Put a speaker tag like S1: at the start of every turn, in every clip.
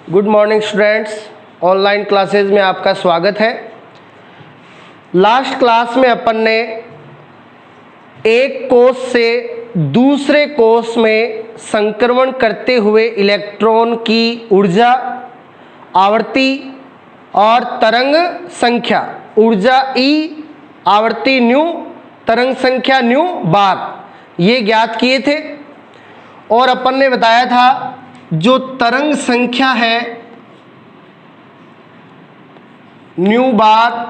S1: Good morning students, online classes में आपका स्वागत है। लास्ट क्लास में अपन ने एक कोष से दूसरे कोष में संक्रमण करते हुए इलेक्ट्रॉन की ऊर्जा, आवर्ती और तरंग संख्या, ऊर्जा ई, आवर्ती न्यू, तरंग संख्या न्यू बार, ये ज्ञात किए थे। और अपन ने बताया था जो तरंग संख्या है न्यू बार,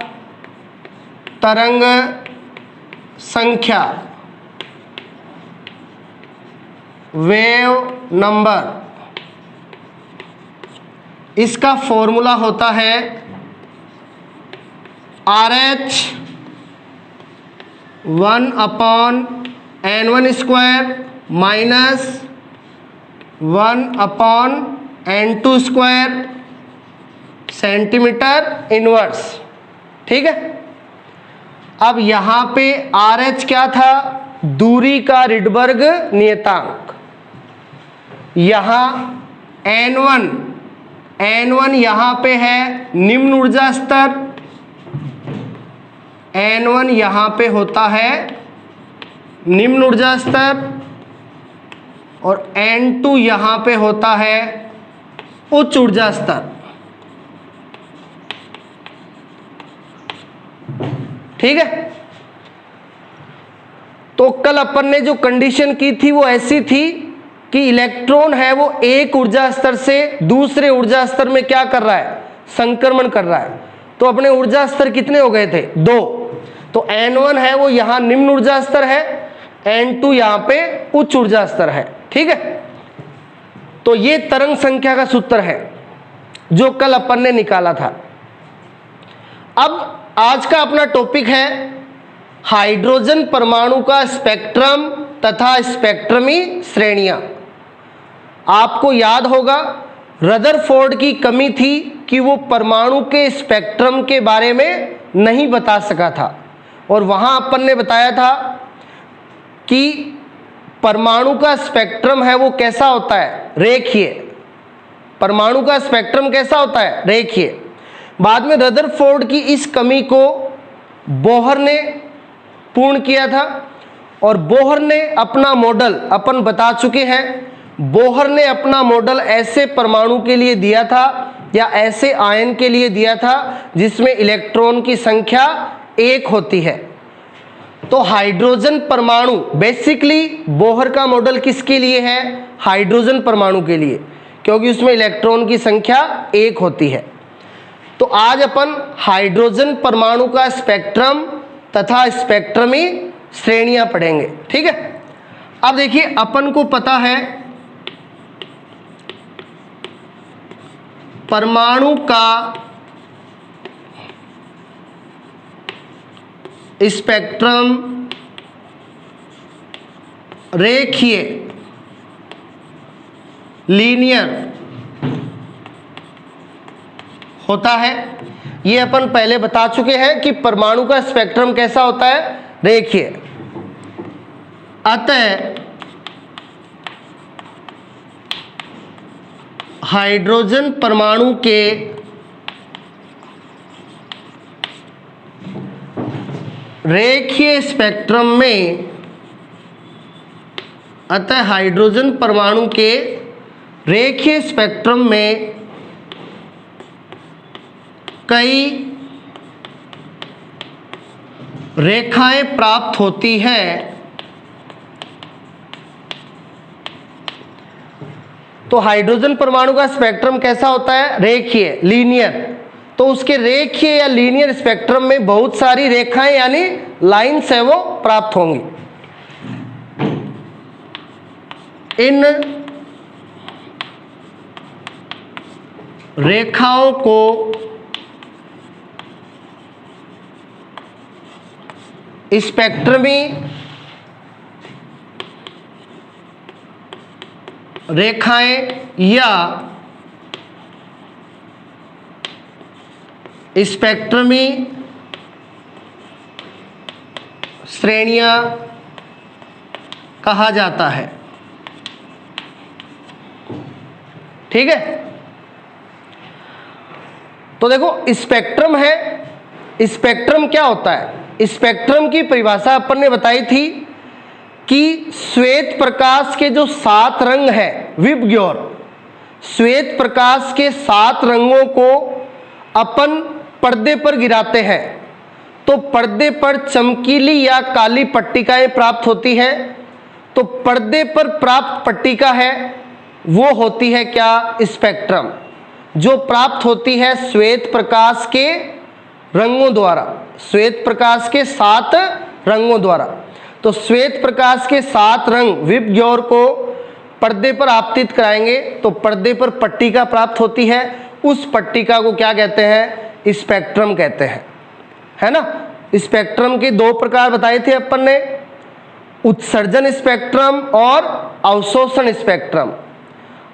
S1: तरंग संख्या, वेव नंबर, इसका फॉर्मूला होता है RH 1/n1 square minus 1/n2 square centimetre inverse. ठीक है। अब यहां पे RH क्या था? दूरी का रिडबर्ग नियतांक। यहां N1 यहां पे है निम्न ऊर्जा स्तर, N1 यहां पे होता है निम्न ऊर्जा स्तर और N2 यहां पे होता है उच्च ऊर्जा स्तर। ठीक है। तो कल अपन ने जो कंडीशन की थी वो ऐसी थी कि इलेक्ट्रॉन है वो एक ऊर्जा स्तर से दूसरे ऊर्जा स्तर में क्या कर रहा है? संक्रमण कर रहा है। तो अपने ऊर्जा स्तर कितने हो गए थे? 2। तो N1 है वो यहां निम्न ऊर्जा स्तर है, N2 यहां पे उच्च ऊर्जा स्तर है। ठीक है। तो ये तरंग संख्या का सूत्र है जो कल अपन ने निकाला था। अब आज का अपना टॉपिक है हाइड्रोजन परमाणु का स्पेक्ट्रम तथा स्पेक्ट्रमी श्रेणियां। आपको याद होगा रदरफोर्ड की कमी थी कि वो परमाणु के स्पेक्ट्रम के बारे में नहीं बता सका था। और वहां अपन ने बताया था कि परमाणु का स्पेक्ट्रम है वो कैसा होता है? रेखीय। परमाणु का स्पेक्ट्रम कैसा होता है? रेखीय। बाद में रदरफोर्ड की इस कमी को बोहर ने पूर्ण किया था और बोहर ने अपना मॉडल, अपन बता चुके हैं, बोहर ने अपना मॉडल ऐसे परमाणु के लिए दिया था या ऐसे आयन के लिए दिया था जिसमें इलेक्ट्रॉन की संख्या 1 होती है। तो हाइड्रोजन परमाणु बेसिकली बोहर का मॉडल किसके लिए है? हाइड्रोजन परमाणु के लिए, क्योंकि उसमें इलेक्ट्रॉन की संख्या 1 होती है। तो आज अपन हाइड्रोजन परमाणु का स्पेक्ट्रम तथा स्पेक्ट्रमी श्रेणियां पढ़ेंगे। ठीक है। अब देखिए अपन को पता है परमाणु का स्पेक्ट्रम रेखीय, लीनियर होता है। ये अपन पहले बता चुके हैं कि परमाणु का स्पेक्ट्रम कैसा होता है? रेखीय। अतः हाइड्रोजन परमाणु के रेखीय स्पेक्ट्रम में, अतः हाइड्रोजन परमाणु के रेखीय स्पेक्ट्रम में कई रेखाएं प्राप्त होती हैं। तो हाइड्रोजन परमाणु का स्पेक्ट्रम कैसा होता है? रेखीय, लीनियर। तो उसके रेखीय या लीनियर स्पेक्ट्रम में बहुत सारी रेखाएं यानी लाइंस है वो प्राप्त होंगी। इन रेखाओं को स्पेक्ट्रमी रेखाएं या स्पेक्ट्रमी श्रेणियां कहा जाता है। ठीक है। तो देखो स्पेक्ट्रम है, स्पेक्ट्रम क्या होता है? स्पेक्ट्रम की परिभाषा अपन ने बताई थी कि श्वेत प्रकाश के जो 7 रंग हैं, विबग्योर, श्वेत प्रकाश के 7 रंगों को अपन पर्दे पर गिराते हैं तो पर्दे पर चमकीली या काली पट्टिकाएं प्राप्त होती है। तो पर्दे पर प्राप्त पट्टिका है वो होती है क्या? स्पेक्ट्रम, जो प्राप्त होती है श्वेत प्रकाश के रंगों द्वारा, श्वेत प्रकाश के 7 रंगों द्वारा। तो श्वेत प्रकाश के 7 रंग विबग्योर को पर्दे पर आपतित कराएंगे तो पर्दे पर पट्टिका प्राप्त होती है, उस पट्टिका को क्या कहते हैं? स्पेक्ट्रम कहते हैं, है ना। स्पेक्ट्रम के 2 प्रकार बताए थे अपन ने, उत्सर्जन स्पेक्ट्रम और अवशोषण स्पेक्ट्रम।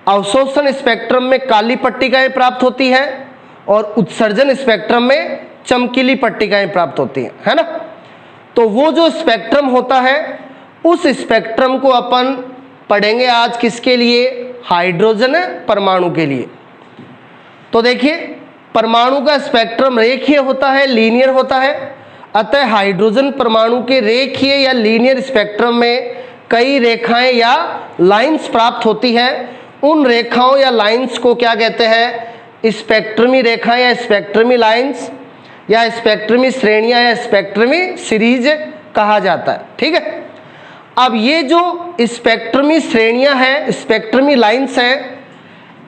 S1: अवशोषण स्पेक्ट्रम में काली पट्टिकाएं प्राप्त होती हैं और उत्सर्जन स्पेक्ट्रम में चमकीली पट्टिकाएं प्राप्त होती हैं, है ना। तो वो जो स्पेक्ट्रम होता है उस स्पेक्ट्रम को अपन पढ़ेंगे आज किसके लिए? हाइड्रोजन परमाणु के लिए। तो देखिए परमाणु का स्पेक्ट्रम रेखीय होता है, लीनियर होता है। अतः हाइड्रोजन परमाणु के रेखीय या लीनियर स्पेक्ट्रम में कई रेखाएं या लाइंस प्राप्त होती हैं। उन रेखाओं या लाइंस को क्या कहते हैं? स्पेक्ट्रमी रेखाएं या स्पेक्ट्रमी लाइंस या स्पेक्ट्रमी श्रेणियां या स्पेक्ट्रमी सीरीज कहा जाता है, ठीक है। अब ये जो स्पेक्ट्रमी श्रेणियां हैं, स्पेक्ट्रमी लाइंस हैं,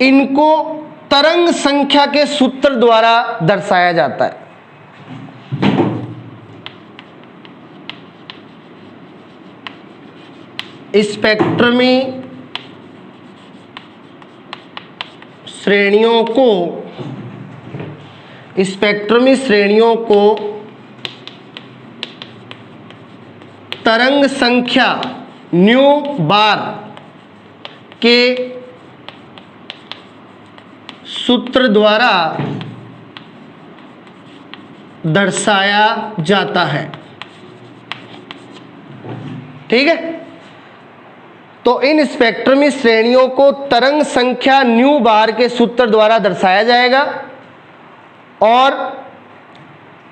S1: इनको तरंग संख्या के सूत्र द्वारा दर्शाया जाता है। स्पेक्ट्रमी श्रेणियों को तरंग संख्या न्यू बार के सूत्र द्वारा दर्शाया जाता है, ठीक है। तो इन स्पेक्ट्रमी श्रेणियों को तरंग संख्या न्यू बार के सूत्र द्वारा दर्शाया जाएगा और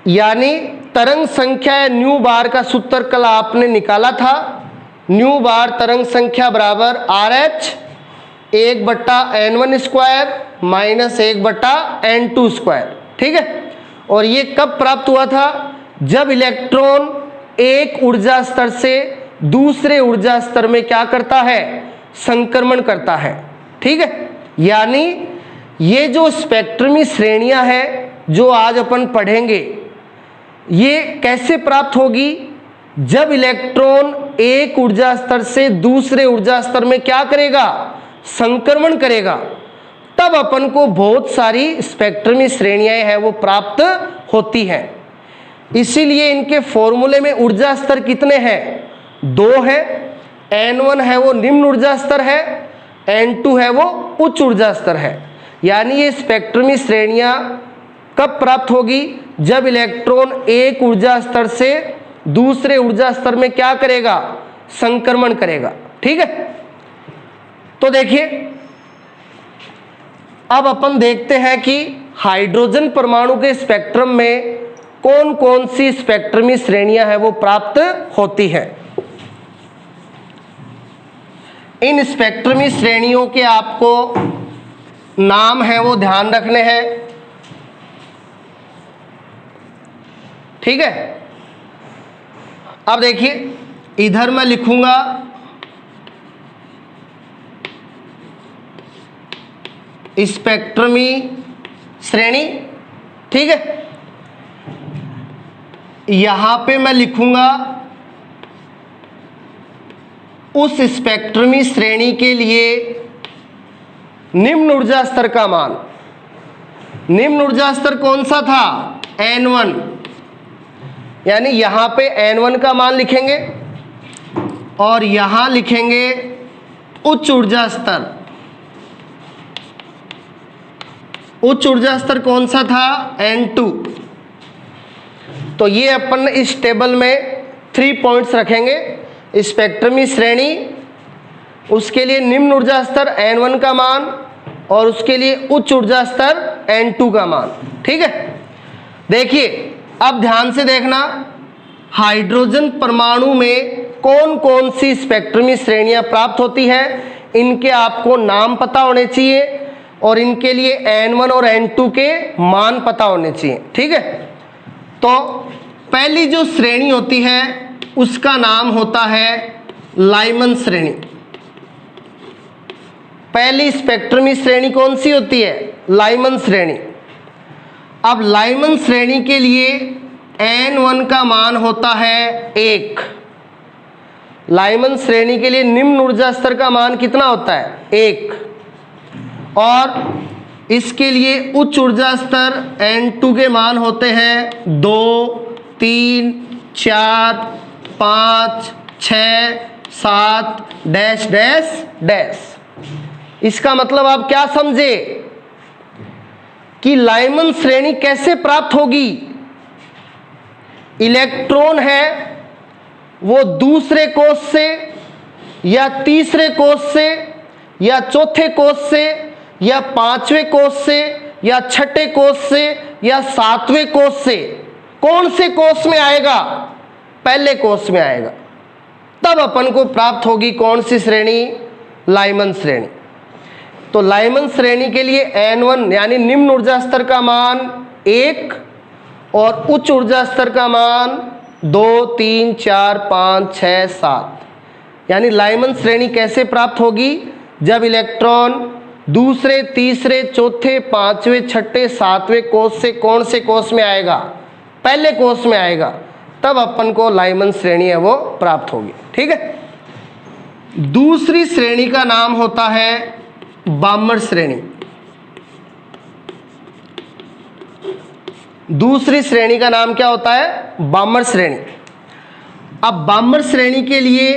S1: यानी तरंग संख्या न्यू बार का सूत्र कल आपने निकाला था। न्यू बार तरंग संख्या बराबर RH 1/n1 square minus 1/n2 square, ठीक है। और ये कब प्राप्त हुआ था? जब इलेक्ट्रॉन एक ऊर्जा स्तर से दूसरे ऊर्जा स्तर में क्या करता है? संक्रमण करता है, ठीक है। यानी ये जो स्पेक्ट्रमी श्रेणियां हैं जो आज अपन पढ़ेंगे, ये कैसे प्राप्त होगी? जब इलेक्ट्रॉन एक ऊर्जा स्तर से दूसरे ऊर्जा स्तर में क्या करेगा? संक्रमण करेगा, तब अपन को बहुत सारी स्पेक्ट्रमी श्रेणियां हैं वो प्राप्त होती हैं। इसीलिए इनके फॉर्मूले में ऊर्जा स्तर कितने हैं? 2 है। N1 है वो निम्न ऊर्जा स्तर है, N2 है वो उच्च ऊर्जा स्तर है। यानी ये स्पेक्ट्रमी श्रेणियां कब प्राप्त होगी? जब इलेक्ट्रॉन एक ऊर्जा स्तर से दूसरे ऊर्जा स्तर में क्या करेगा? संक्रमण करेगा, ठीक है। तो देखिए अब अपन देखते हैं कि हाइड्रोजन परमाणु के स्पेक्ट्रम में कौन कौन सी स्पेक्ट्रमी श्रेणियां हैं वो प्राप्त होती हैं। इन स्पेक्ट्रमी श्रेणियों के आपको नाम है वो ध्यान रखने हैं, ठीक है। अब देखिए इधर मैं लिखूंगा स्पेक्ट्रमी श्रेणी, ठीक है। यहां पे मैं लिखूंगा उस स्पेक्ट्रमी श्रेणी के लिए निम्न ऊर्जा स्तर का मान। निम्न ऊर्जा स्तर कौन सा था? N1। यानी यहां पे N1 का मान लिखेंगे और यहां लिखेंगे उच्च ऊर्जा स्तर। उच्च ऊर्जा स्तर कौन सा था? N2। तो ये अपन इस टेबल में 3 पॉइंट्स रखेंगे। स्पेक्ट्रमी श्रेणी, उसके लिए निम्न ऊर्जा स्तर N1 का मान और उसके लिए उच्च ऊर्जा स्तर N2 का मान, ठीक है। देखिए अब ध्यान से देखना, हाइड्रोजन परमाणु में कौन कौन सी स्पेक्ट्रमी श्रेणियां प्राप्त होती है, इनके आपको नाम पता होने चाहिए और इनके लिए N1 और N2 के मान पता होने चाहिए, ठीक है। तो पहली जो श्रेणी होती है उसका नाम होता है लाइमन श्रेणी। पहली स्पेक्ट्रमी श्रेणी कौन सी होती है? लाइमन श्रेणी। अब लाइमन श्रेणी के लिए N1 का मान होता है 1। लाइमन श्रेणी के लिए निम्न ऊर्जा स्तर का मान कितना होता है? 1। और इसके लिए उच्च ऊर्जा स्तर N2 के मान होते हैं 2, 3, 4, 5, 6, 7 डैश डैश डैश। इसका मतलब आप क्या समझे कि लाइमन श्रेणी कैसे प्राप्त होगी? इलेक्ट्रॉन है वो दूसरे कोष से या तीसरे कोष से या चौथे कोष से या पांचवें कोष से या छठे कोष से या सातवें कोष से, कौन से कोष में आएगा? पहले कोष में आएगा। तब अपन को प्राप्त होगी कौन सी श्रेणी? लाइमन श्रेणी। तो लाइमन श्रेणी के लिए N1 यानी निम्न ऊर्जा स्तर का मान 1 और उच्च ऊर्जा स्तर का मान 2, 3, 4, 5, 6, 7। यानी लाइमन श्रेणी कैसे प्राप्त होगी? जब इलेक्ट्रॉन दूसरे, तीसरे, चौथे, पांचवें, छठे, सातवें कोष से कौन से कोष में आएगा? पहले कोष में आएगा, तब अपन को लाइमन श्रेणी है वो प्राप्त होगी, ठीक है। दूसरी श्रेणी का नाम होता है बामर श्रेणी। दूसरी श्रेणी का नाम क्या होता है? बामर श्रेणी। अब बामर श्रेणी के लिए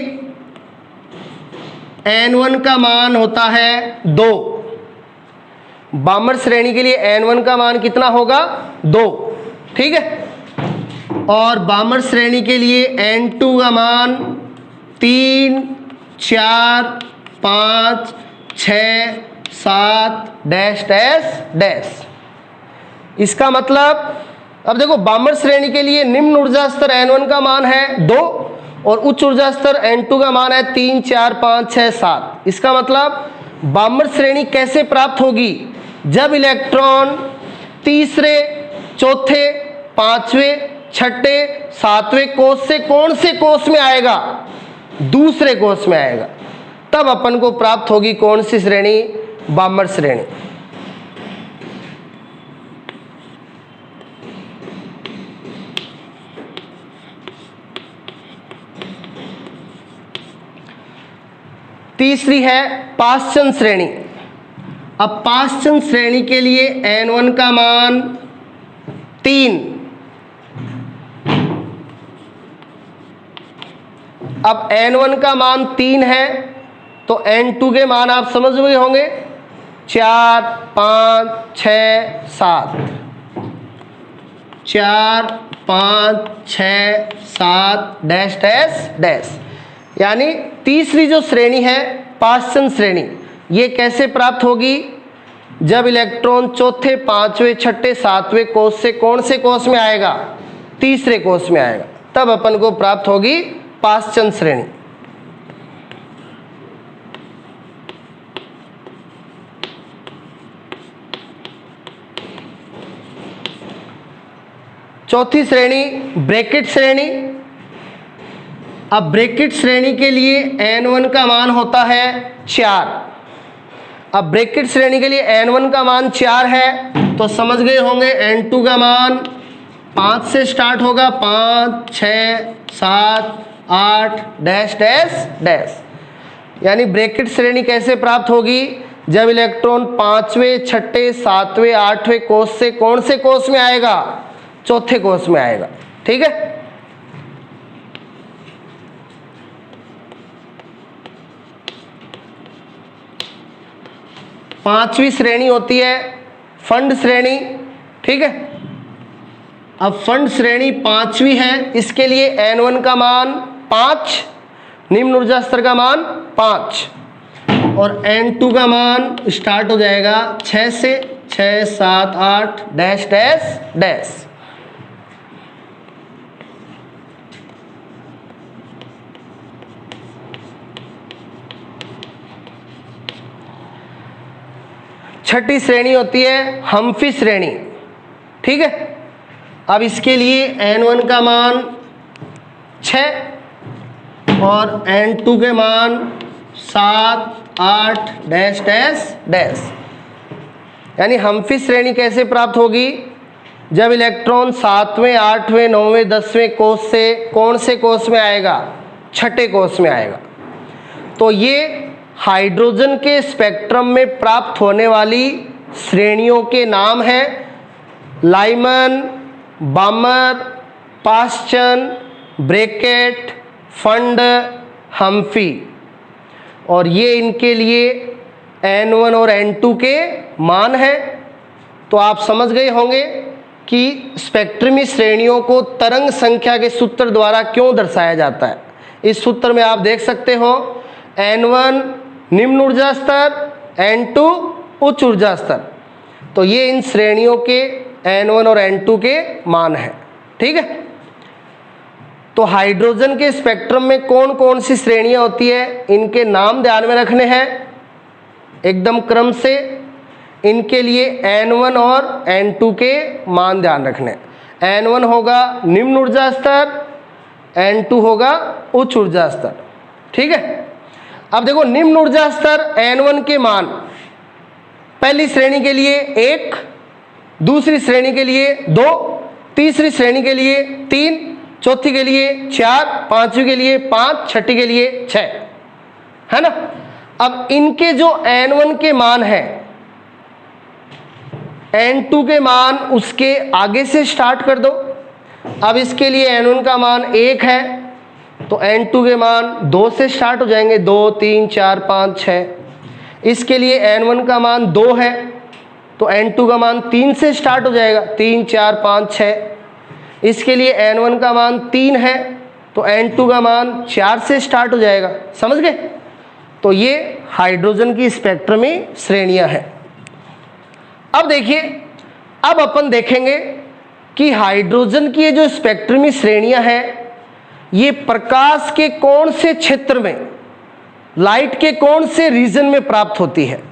S1: N1 का मान होता है 2। बामर श्रेणी के लिए N1 का मान कितना होगा? 2, ठीक है। और बामर श्रेणी के लिए N2 का मान 3, 4, 5, 6, 7 डैश डैश डैश। इसका मतलब अब देखो, बामर श्रेणी के लिए निम्न ऊर्जा स्तर N1 का मान है 2 और उच्च ऊर्जा स्तर N2 का मान है 3, 4, 5, 6, 7। इसका मतलब बामर श्रेणी कैसे प्राप्त होगी? जब इलेक्ट्रॉन तीसरे, चौथे, पांचवें, छठे, सातवें कोष से कौन से कोष में आएगा? दूसरे कोष में आएगा, तब अपन को प्राप्त होगी कौन सी श्रेणी? बामर श्रेणी। तीसरी है पाश्चन श्रेणी। अब पाश्चन श्रेणी के लिए N1 का मान 3। अब N1 का मान 3 है तो N2 के मान आप समझ गए होंगे, 4, 5, 6, 7। 4, 5, 6, 7 डैश डैश डैश। यानी तीसरी जो श्रेणी है पाश्चन श्रेणी, ये कैसे प्राप्त होगी? जब इलेक्ट्रॉन चौथे, पांचवें, छठे, सातवें कोष से कौन से कोष में आएगा? तीसरे कोष में आएगा, तब अपन को प्राप्त होगी पाश्चन श्रेणी। चौथी श्रेणी ब्रैकेट श्रेणी। अब ब्रैकेट श्रेणी के लिए N1 का मान होता है 4। अब ब्रैकेट श्रेणी के लिए N1 का मान 4 है तो समझ गए होंगे N2 का मान 5 से स्टार्ट होगा, 5, 6, 7, 8 डैश डैश डैश। यानी ब्रैकेट श्रेणी कैसे प्राप्त होगी? जब इलेक्ट्रॉन पांचवें, छठे, सातवें, आठवें कोष से कौन से कोष में आएगा? चौथे कोष में आएगा, ठीक है। पांचवी श्रेणी होती है फंड श्रेणी, ठीक है। अब फंड श्रेणी पांचवी है, इसके लिए N1 का मान 5, निम्न ऊर्जा स्तर का मान 5 और N2 का मान स्टार्ट हो जाएगा 6 से 6 7 8 डैश डैश डैश। छठी श्रेणी होती है हम्फ्री श्रेणी, ठीक है। अब इसके लिए n1 का मान 6 और n2 के मान 7 8 डैश डैश डैश। यानी हम्फ्री श्रेणी कैसे प्राप्त होगी? जब इलेक्ट्रॉन 7वें 8वें 9वें 10वें कोष से कौन से कोष में आएगा? छठे कोष में आएगा। तो ये हाइड्रोजन के स्पेक्ट्रम में प्राप्त होने वाली श्रेणियों के नाम हैं लाइमन, बामर, पाश्चन, ब्रैकेट, फंड, हम्फ्री। और ये इनके लिए n1 और n2 के मान हैं। तो आप समझ गए होंगे कि स्पेक्ट्रमी श्रेणियों को तरंग संख्या के सूत्र द्वारा क्यों दर्शाया जाता है। इस सूत्र में आप देख सकते हो n1 निम्न ऊर्जा स्तर, n2 उच्च ऊर्जा स्तर। तो ये इन श्रेणियों के n1 और n2 के मान हैं, ठीक है। तो हाइड्रोजन के स्पेक्ट्रम में कौन कौन सी श्रेणियां होती है, इनके नाम ध्यान में रखने हैं एकदम क्रम से। इनके लिए n1 और n2 के मान ध्यान रखने। n1 होगा निम्न ऊर्जा स्तर, n2 होगा उच्च ऊर्जा स्तर, ठीक है। अब देखो निम्न ऊर्जा स्तर n1 के मान पहली श्रेणी के लिए 1, दूसरी श्रेणी के लिए 2, तीसरी श्रेणी के लिए 3, चौथी के लिए 4, पांचवी के लिए 5, छठी के लिए 6, है ना। अब इनके जो n1 के मान हैं, n2 के मान उसके आगे से स्टार्ट कर दो। अब इसके लिए n1 का मान 1 है तो n2 के मान 2 से स्टार्ट हो जाएंगे, 2 3 4 5 6। इसके लिए n1 का मान 2 है तो n2 का मान 3 से स्टार्ट हो जाएगा, 3 4 5 6। इसके लिए n1 का मान 3 है तो n2 का मान 4 से स्टार्ट हो जाएगा। समझ गए? तो ये हाइड्रोजन की स्पेक्ट्रमी श्रेणियां हैं। अब देखिए, अब अपन देखेंगे कि हाइड्रोजन की ये जो स्पेक्ट्रमी श्रेणियां हैं, ये प्रकाश के कौन से क्षेत्र में, लाइट के कौन से रीजन में प्राप्त होती है।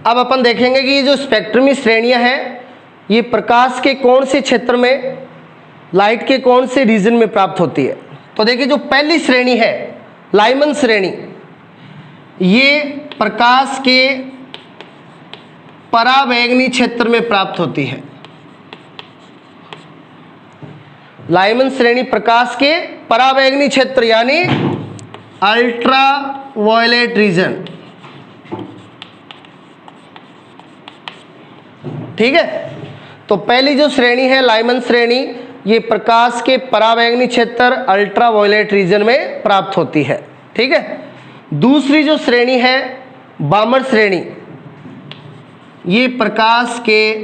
S1: अब अपन देखेंगे कि ये जो स्पेक्ट्रमी श्रेणियां हैं, ये प्रकाश के कौन से क्षेत्र में, लाइट के कौन से रीजन में प्राप्त होती है। तो देखिए, जो पहली श्रेणी है लाइमन श्रेणी, ये प्रकाश के परावैंगनी क्षेत्र में प्राप्त होती है। लाइमन श्रेणी प्रकाश के परावैंगनी क्षेत्र यानी अल्ट्रा वायलेट रीजन, ठीक है। तो पहली जो श्रेणी है लाइमन श्रेणी, ये प्रकाश के परावैंगनी क्षेत्र अल्ट्रा वायलेट रीजन में प्राप्त होती है, ठीक है। दूसरी जो श्रेणी है बामर श्रेणी, ये प्रकाश के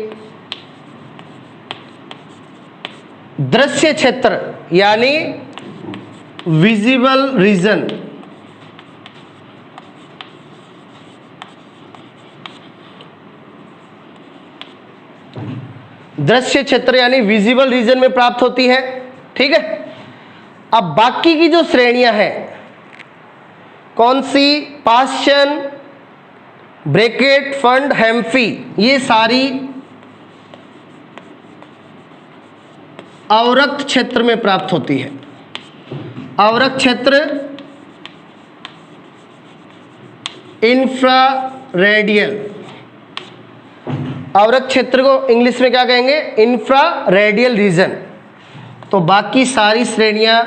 S1: दृश्य क्षेत्र यानी विजिबल रीजन, दृश्य क्षेत्र यानी विजिबल रीजन में प्राप्त होती है, ठीक है। अब बाकी की जो श्रेणियां हैं, कौन सी, पाश्चन, ब्रैकेट, फंड, हम्फ्री, ये सारी अवरक्त क्षेत्र में प्राप्त होती है। अवरक्त क्षेत्र इंफ्रारेडियल, अवरक्त क्षेत्र को इंग्लिश में क्या कहेंगे, इंफ्रारेडियल रीजन। तो बाकी सारी श्रेणियां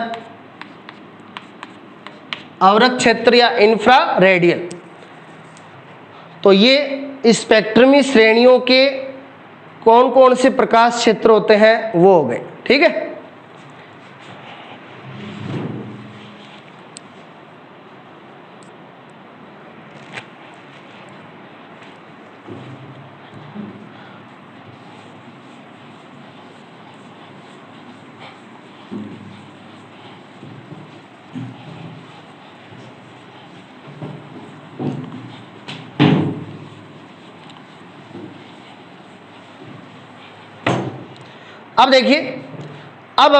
S1: अवरक्त क्षेत्र या इंफ्रारेडियल। तो ये स्पेक्ट्रमी श्रेणियों के कौन कौन से प्रकाश क्षेत्र होते हैं वो हो गए। ठीक है, अब देखिए, अब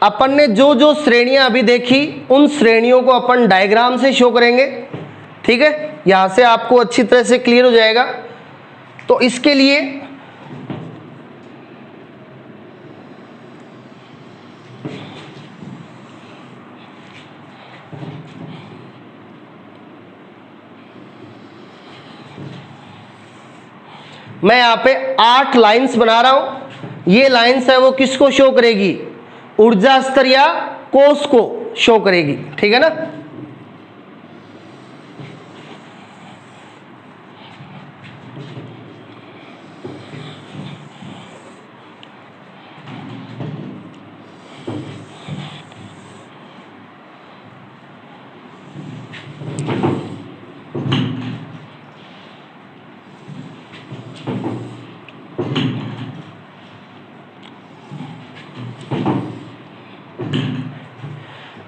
S1: अपन ने जो जो श्रेणियां अभी देखी उन श्रेणियों को अपन डायग्राम से शो करेंगे। ठीक है, यहां से आपको अच्छी तरह से क्लियर हो जाएगा। तो इसके लिए मैं यहां पे 8 लाइंस बना रहा हूं। ये लाइंस है वो किसको शो करेगी? ऊर्जा स्तर या कोष को शो करेगी। ठीक है ना।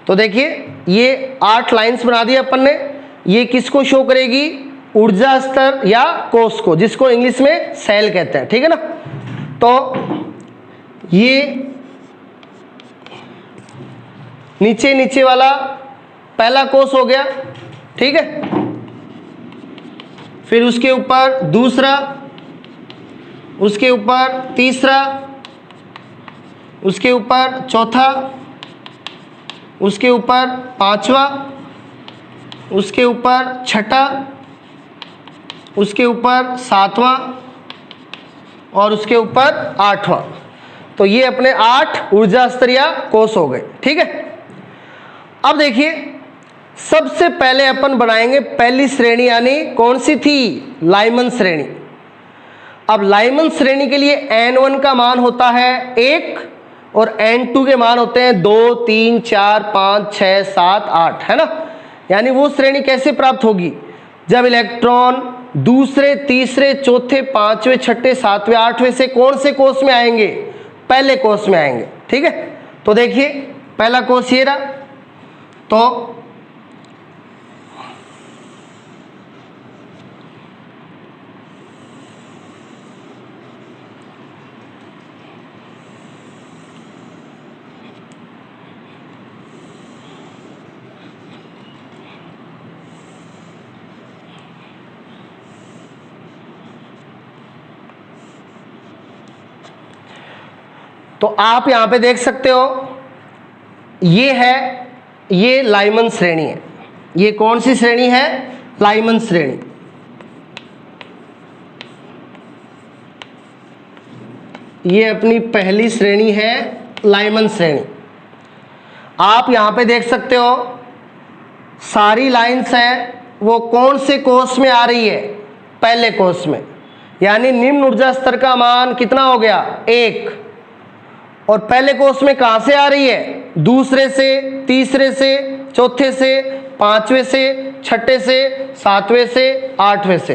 S1: तो देखिए, ये 8 लाइंस बना दी अपन ने। ये किसको शो करेगी? ऊर्जा स्तर या कोष को, जिसको इंग्लिश में सेल कहते हैं। ठीक है ना। तो ये नीचे वाला पहला कोष हो गया। ठीक है, फिर उसके ऊपर दूसरा, उसके ऊपर तीसरा, उसके ऊपर चौथा, उसके ऊपर पांचवा, उसके ऊपर छठा, उसके ऊपर सातवां और उसके ऊपर आठवां। तो ये अपने 8 ऊर्जा स्तरीय कोष हो गए। ठीक है, अब देखिए, सबसे पहले अपन बनाएंगे पहली श्रेणी, यानी कौन सी थी? लाइमन श्रेणी। अब लाइमन श्रेणी के लिए n1 का मान होता है 1 और n2 के मान होते हैं 2, 3, 4, 5, 6, 7, 8, है ना। यानी वो श्रेणी कैसे प्राप्त होगी? जब इलेक्ट्रॉन दूसरे, तीसरे, चौथे, पांचवें, छठे, सातवें, आठवें से कौन से कोष में आएंगे? पहले कोष में आएंगे। ठीक है, तो देखिए, पहला कोष ये रहा। तो आप यहां पे देख सकते हो, ये लाइमन श्रेणी है। ये कौन सी श्रेणी है? लाइमन श्रेणी। ये अपनी पहली श्रेणी है, लाइमन श्रेणी। आप यहां पे देख सकते हो, सारी लाइंस हैं वो कौन से कोष में आ रही है? पहले कोष में। यानी निम्न ऊर्जा स्तर का मान कितना हो गया? 1। और पहले कोष में कहां से आ रही है? दूसरे से, तीसरे से, चौथे से, पांचवें से, छठे से, सातवें से, आठवें से।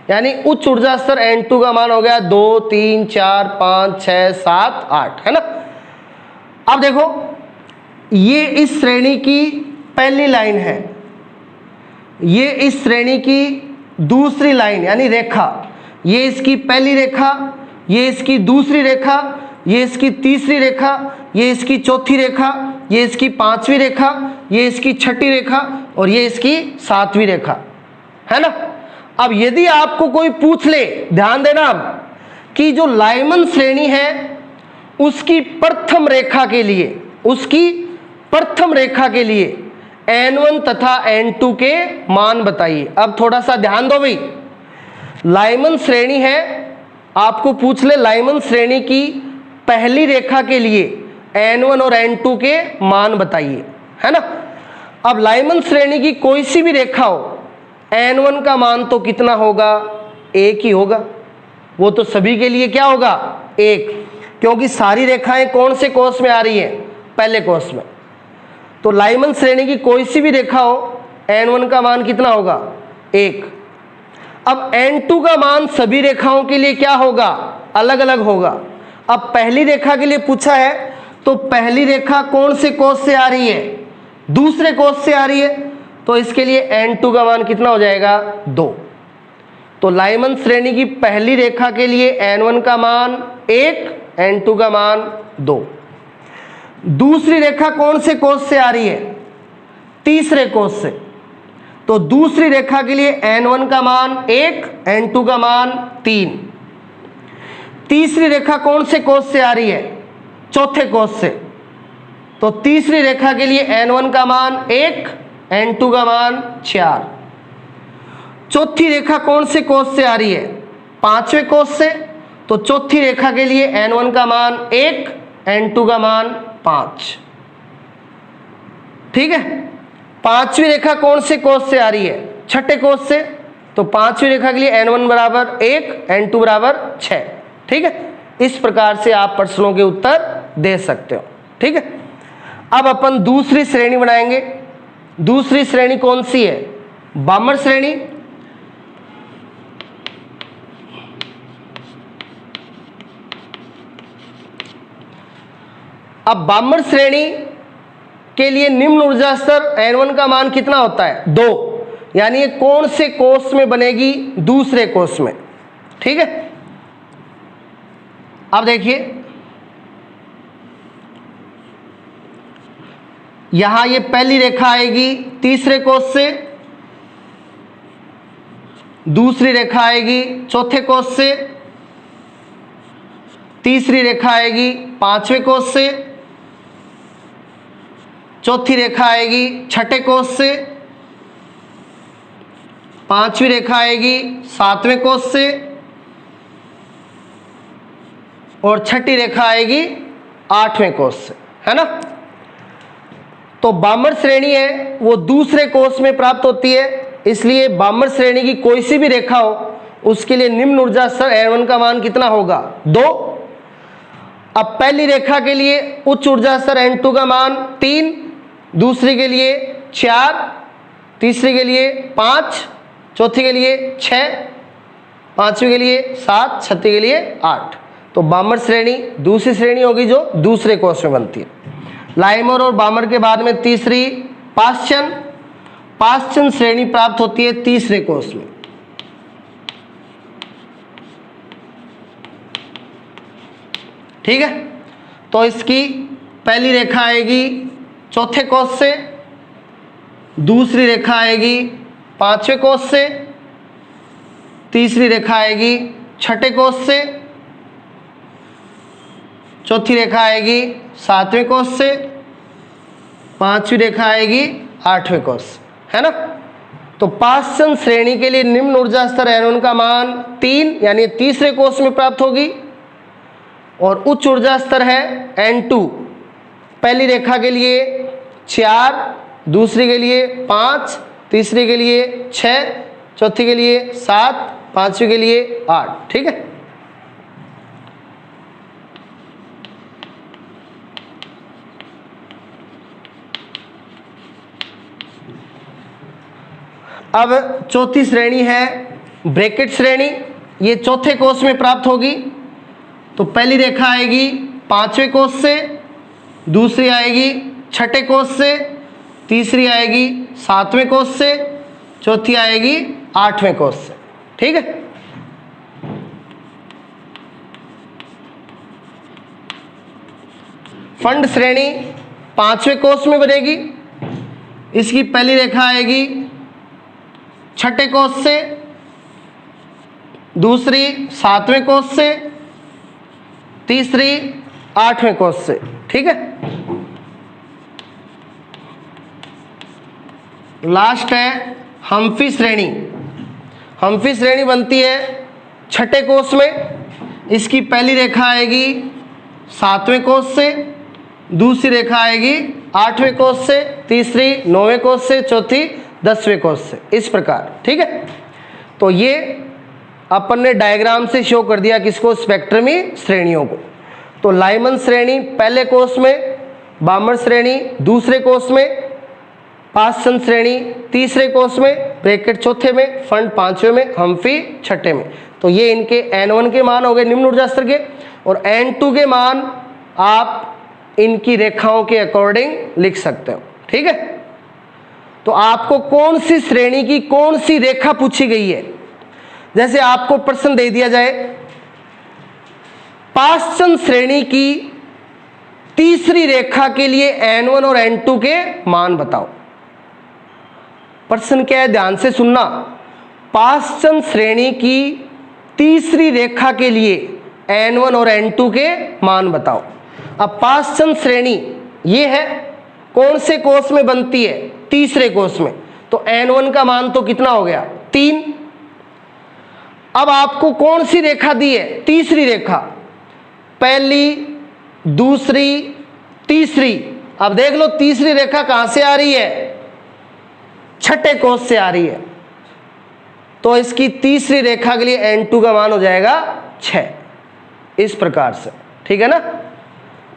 S1: यानी उच्च ऊर्जा स्तर n2 का मान हो गया 2, 3, 4, 5, 6, 7, 8, है ना। अब देखो, ये इस श्रेणी की पहली लाइन है, ये इस श्रेणी की दूसरी लाइन यानी रेखा। ये इसकी पहली रेखा, ये इसकी दूसरी रेखा, ये इसकी तीसरी रेखा, ये इसकी चौथी रेखा, ये इसकी पांचवी रेखा, ये इसकी छठी रेखा और ये इसकी सातवीं रेखा, है ना। अब यदि आपको कोई पूछ ले, ध्यान देना अब, कि जो लाइमन श्रेणी है उसकी प्रथम रेखा के लिए, उसकी प्रथम रेखा के लिए n1 तथा n2 के मान बताइए। अब थोड़ा सा ध्यान दो भाई, लाइमन श्रेणी है, आपको पूछ ले लाइमन श्रेणी की पहली रेखा के लिए n1 और n2 के मान बताइए, है ना। अब लाइमन श्रेणी की कोई सी भी रेखा हो, n1 का मान तो कितना होगा? 1 ही होगा, वो तो सभी के लिए क्या होगा 1, क्योंकि सारी रेखाएं कौन से कोष में आ रही है, पहले कोष में। तो लाइमन श्रेणी की कोई सी भी रेखा हो n1 का मान कितना होगा 1। अब n2 का मान सभी रेखाओं के लिए क्या होगा, अलग अलग होगा। अब पहली रेखा के लिए पूछा है, तो पहली रेखा कौन से कोष से आ रही है, दूसरे कोष से आ रही है, तो इसके लिए n2 का मान कितना हो जाएगा 2। तो लाइमन श्रेणी की पहली रेखा के लिए n1 का मान 1, n2 का मान 2। दूसरी रेखा कौन से कोष से आ रही है, तीसरे कोष से, तो दूसरी रेखा के लिए n1 का मान 1, n2 का मान 3। तीसरी रेखा कौन से कोष से आ रही है, चौथे कोष से, तो तीसरी रेखा के लिए n1 का मान 1, n2 का मान 4। चौथी रेखा कौन से कोष से आ रही है, पांचवें कोष से, तो चौथी रेखा के लिए n1 का मान 1, n2 का मान 5। ठीक है। पांचवी रेखा कौन से कोष से आ रही है, छठे कोष से, तो पांचवी रेखा के लिए n1 बराबर 1, n2 बराबर 6। ठीक है, इस प्रकार से आप प्रश्नों के उत्तर दे सकते हो। ठीक है, अब अपन दूसरी श्रेणी बनाएंगे। दूसरी श्रेणी कौन सी है, बामर श्रेणी। अब बामर श्रेणी के लिए निम्न ऊर्जा स्तर n1 का मान कितना होता है 2, यानी ये कौन से कोष में बनेगी, दूसरे कोष में। ठीक है, अब देखिए यहां ये पहली रेखा आएगी तीसरे कोष से, दूसरी रेखा आएगी चौथे कोष से, तीसरी रेखा आएगी पांचवें कोष से, चौथी रेखा आएगी छठे कोष से, पांचवी रेखा आएगी सातवें कोष से, और छठी रेखा आएगी आठवें कोष से, है ना। तो बामर श्रेणी है वो दूसरे कोष में प्राप्त होती है, इसलिए बामर श्रेणी की कोई सी भी रेखा हो उसके लिए निम्न ऊर्जा स्तर n1 का मान कितना होगा 2। अब पहली रेखा के लिए उच्च ऊर्जा स्तर n2 का मान 3, दूसरी के लिए 4, तीसरी के लिए 5, चौथी के लिए 6, पांचवी के लिए 7, छठी के लिए 8। तो बामर श्रेणी दूसरी श्रेणी होगी जो दूसरे कोष में बनती है। लाइमर और बामर के बाद में तीसरी पाश्चन। पाश्चन श्रेणी प्राप्त होती है तीसरे कोष में। ठीक है, तो इसकी पहली रेखा आएगी चौथे कोष से, दूसरी रेखा आएगी पांचवें कोष से, तीसरी रेखा आएगी छठे कोष से, चौथी रेखा आएगी सातवें कोष से, पांचवी रेखा आएगी आठवें कोष से, है ना। तो पाश्चन श्रेणी के लिए निम्न ऊर्जा स्तर n1 का मान 3, यानी तीसरे कोष में प्राप्त होगी, और उच्च ऊर्जा स्तर है n2। पहली रेखा के लिए 4, दूसरी के लिए 5, तीसरी के लिए 6, चौथी के लिए 7, पांचवी के लिए 8। ठीक है, अब चौथी श्रेणी है ब्रैकेट श्रेणी। ये चौथे कोष में प्राप्त होगी। तो पहली रेखा आएगी पांचवें कोष से, दूसरी आएगी छठे कोष से, तीसरी आएगी सातवें कोष से, चौथी आएगी आठवें कोष से। ठीक है, फंड श्रेणी पांचवें कोष में बनेगी। इसकी पहली रेखा आएगी छठे कोष से, दूसरी सातवें कोष से, तीसरी आठवें कोष से। ठीक है, लास्ट है हम्फी श्रेणी। हम्फी श्रेणी बनती है छठे कोष में। इसकी पहली रेखा आएगी सातवें कोष से, दूसरी रेखा आएगी आठवें कोष से, तीसरी नौवें कोष से, चौथी 10वें कोष से, इस प्रकार। ठीक है, तो ये अपन ने डायग्राम से शो कर दिया किसको, स्पेक्ट्रमी श्रेणियों को। तो लाइमन श्रेणी पहले कोर्स में, बामर श्रेणी दूसरे कोर्स में, पासचंद श्रेणी तीसरे कोर्स में, ब्रैकेट चौथे में, फंड पांचवें में, हम्फी छठे में। तो ये इनके N1 के मान हो गए निम्न ऊर्जा स्तर के, और N2 के मान आप इनकी रेखाओं के अकॉर्डिंग लिख सकते हो। ठीक है, तो आपको कौन सी श्रेणी की कौन सी रेखा पूछी गई है, जैसे आपको प्रश्न दे दिया जाए पासचंद श्रेणी की तीसरी रेखा के लिए N1 और N2 के मान बताओ। प्रश्न क्या है, ध्यान से सुनना। पासचंद श्रेणी की तीसरी रेखा के लिए N1 और N2 के मान बताओ। अब पासचंद श्रेणी ये है, कौन से कोष में बनती है, तीसरे कोष में, तो N1 का मान तो कितना हो गया 3। अब आपको कौन सी रेखा दी है, तीसरी रेखा, पहली दूसरी तीसरी। अब देख लो तीसरी रेखा कहां से आ रही है, छठे कोष से आ रही है, तो इसकी तीसरी रेखा के लिए N2 का मान हो जाएगा 6, इस प्रकार से। ठीक है ना,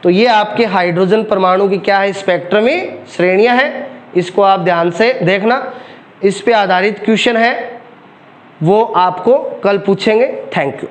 S1: तो ये आपके हाइड्रोजन परमाणु की क्या है, स्पेक्ट्रम में श्रेणियां हैं। इसको आप ध्यान से देखना, इस पे आधारित क्वेश्चन है, वो आपको कल पूछेंगे। Thank you.